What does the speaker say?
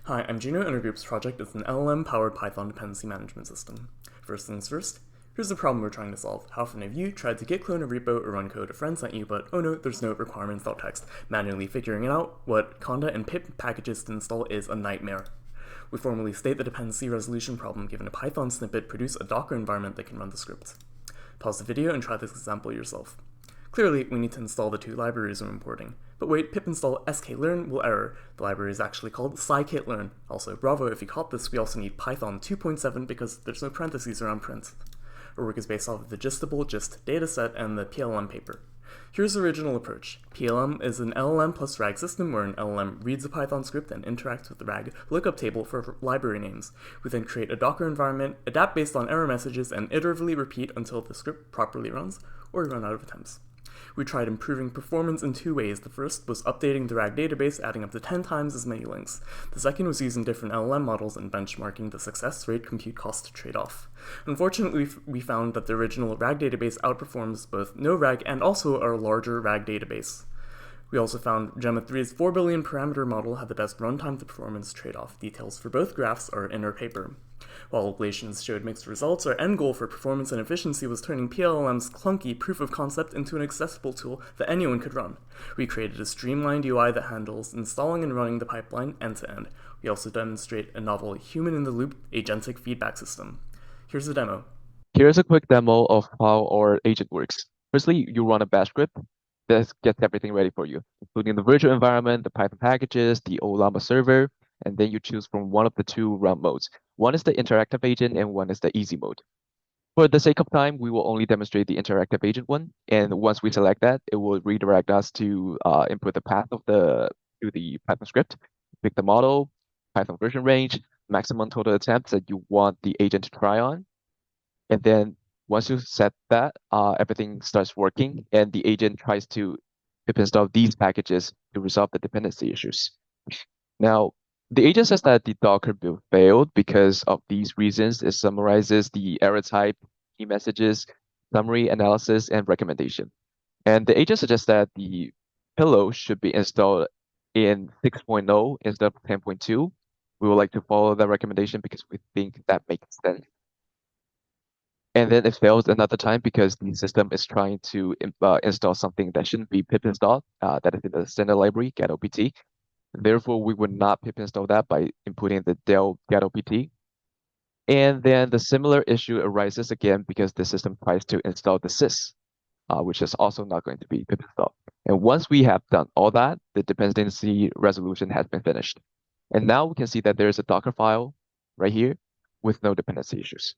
Hi, I'm Gino, and our group's project is an LLM-powered Python dependency management system. First things first, here's the problem we're trying to solve. How often have you tried to git clone a repo or run code a friend sent you, but oh no, there's no requirements.txt. Manually figuring out what conda and pip packages to install is a nightmare. We formally state the dependency resolution problem given a Python snippet, produce a Docker environment that can run the script. Pause the video and try this example yourself. Clearly, we need to install the two libraries we're importing. But wait, pip install sklearn will error. The library is actually called scikit-learn. Also, bravo if you caught this, we also need Python 2.7 because there's no parentheses around print. Our work is based off of the gistable gist dataset and the PLM paper. Here's the original approach. PLM is an LLM plus RAG system where an LLM reads a Python script and interacts with the RAG lookup table for library names. We then create a Docker environment, adapt based on error messages, and iteratively repeat until the script properly runs, or we run out of attempts. We tried improving performance in two ways. The first was updating the RAG database, adding up to 10 times as many links. The second was using different LLM models and benchmarking the success rate compute cost trade-off. Unfortunately, we found that the original RAG database outperforms both no RAG and also our larger RAG database. We also found Gemma 3's 4 billion parameter model had the best runtime to performance trade-off. Details for both graphs are in our paper. While Glacians showed mixed results, our end goal for performance and efficiency was turning PLLM's clunky proof of concept into an accessible tool that anyone could run. We created a streamlined UI that handles installing and running the pipeline end-to-end. We also demonstrate a novel human-in-the-loop agentic feedback system. Here's a demo. Here's a quick demo of how our agent works. Firstly, you run a bash script that gets everything ready for you, including the virtual environment, the Python packages, the Ollama server, and then you choose from one of the two run modes. One is the interactive agent and one is the easy mode. For the sake of time, we will only demonstrate the interactive agent one, and once we select that, it will redirect us to input the path of the Python script, pick the model, Python version range, maximum total attempts that you want the agent to try on, and then once you set that, everything starts working, and the agent tries to pip install these packages to resolve the dependency issues. Now, the agent says that the Docker build failed because of these reasons. It summarizes the error type, key messages, summary, analysis, and recommendation. And the agent suggests that the pillow should be installed in 6.0 instead of 10.2. We would like to follow that recommendation because we think that makes sense. And then it fails another time because the system is trying to install something that shouldn't be pip installed, that is in the standard library, get-opt. Therefore, we would not pip install that by inputting the del get-opt. And then the similar issue arises again because the system tries to install the sys, which is also not going to be pip installed. And once we have done all that, the dependency resolution has been finished. And now we can see that there's a Docker file right here with no dependency issues.